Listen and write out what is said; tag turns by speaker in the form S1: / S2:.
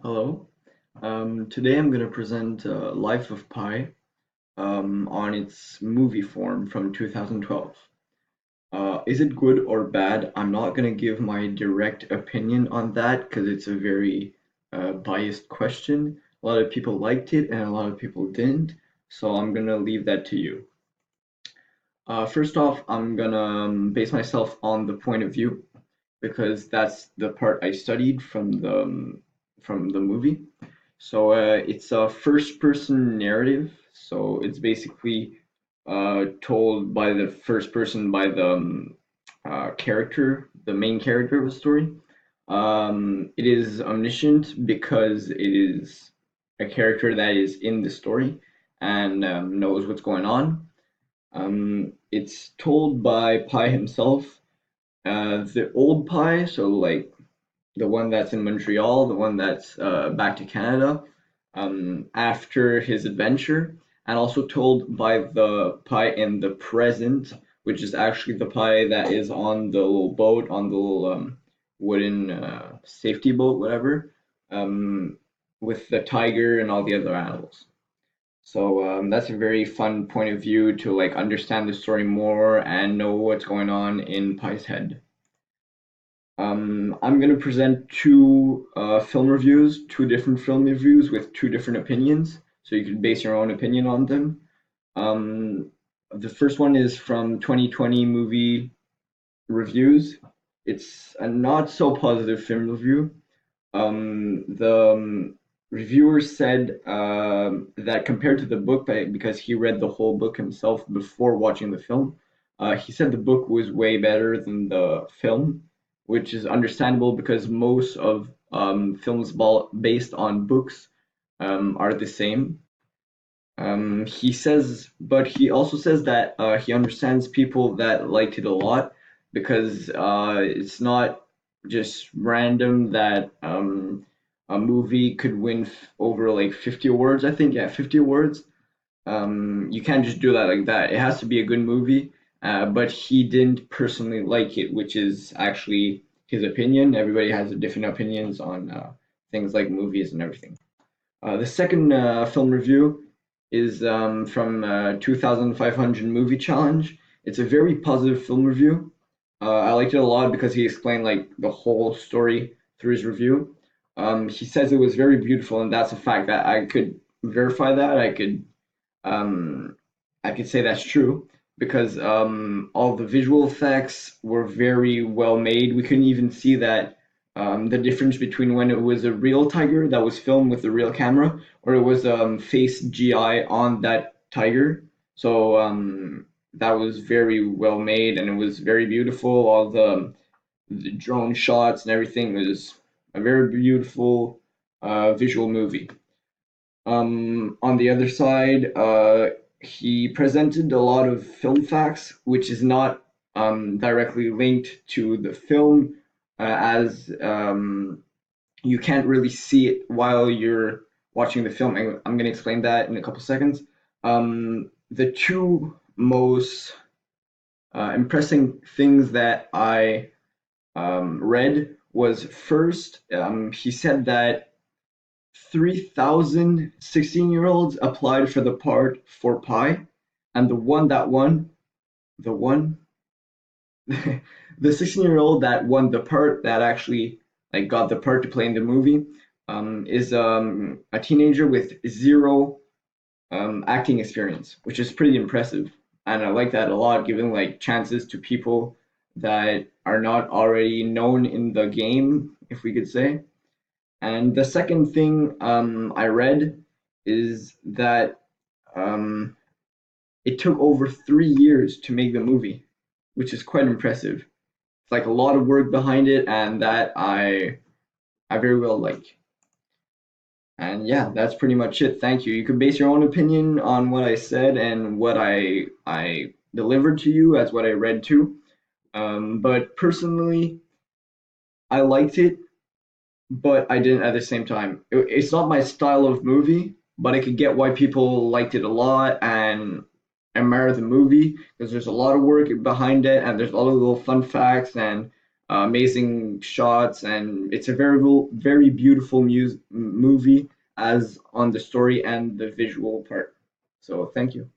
S1: Hello. Today I'm going to present Life of Pi on its movie form from 2012. Is it good or bad? I'm not going to give my direct opinion on that because it's a very biased question. A lot of people liked it and a lot of people didn't, so I'm going to leave that to you. First off, I'm going to base myself on the point of view because that's the part I studied from the movie. So it's a first person narrative. So it's basically told by the first person by the character, the main character of the story. It is omniscient because it is a character that is in the story and knows what's going on. It's told by Pi himself. The old Pi, so like the one that's in Montreal, the one that's back to Canada after his adventure, and also told by the Pi in the present, which is actually the Pi that is on the little boat, on the little wooden safety boat, whatever, um, with the tiger and all the other animals. So that's a very fun point of view to like understand the story more and know what's going on in Pi's head. I'm going to present two film reviews, two different film reviews with two different opinions, so you can base your own opinion on them. Um, the first one is from 2020 Movie Reviews. It's a not so positive film review. The reviewer said that compared to the book, because he read the whole book himself before watching the film, he said the book was way better than the film, which is understandable because most of films based on books are the same. But he also says that he understands people that liked it a lot because it's not just random that a movie could win over like 50 awards, I think. Yeah, 50 awards. You can't just do that like that. It has to be a good movie. But he didn't personally like it, which is actually his opinion. Everybody has different opinions on things like movies and everything. The second film review is from 2500 Movie Challenge. It's a very positive film review. I liked it a lot because he explained like the whole story through his review. He says it was very beautiful, and that's a fact that I could verify that. Um, I could say that's true because all the visual effects were very well made. We couldn't even see that the difference between when it was a real tiger that was filmed with a real camera or it was face GI on that tiger. So that was very well made and it was very beautiful. All the drone shots and everything was a very beautiful visual movie. On the other side, he presented a lot of film facts, which is not directly linked to the film, as you can't really see it while you're watching the film. I'm going to explain that in a couple seconds. The two most impressing things that I read was first, he said that 3,000 16-year-olds applied for the part for Pi, and the one that won, the one, the 16-year-old that won the part that actually like got the part to play in the movie, is a teenager with zero acting experience, which is pretty impressive, and I like that a lot, giving like chances to people that are not already known in the game, if we could say. And the second thing I read is that um, it took over 3 years to make the movie, which is quite impressive. It's like a lot of work behind it, and that I very well like. And yeah, that's pretty much it. Thank you. You can base your own opinion on what I said and what I delivered to you as what I read too. But personally, I liked it, but I didn't at the same time. It's not my style of movie, but I could get why people liked it a lot and admire the movie because there's a lot of work behind it and there's all the little fun facts and amazing shots, and it's a very beautiful movie as on the story and the visual part. So thank you.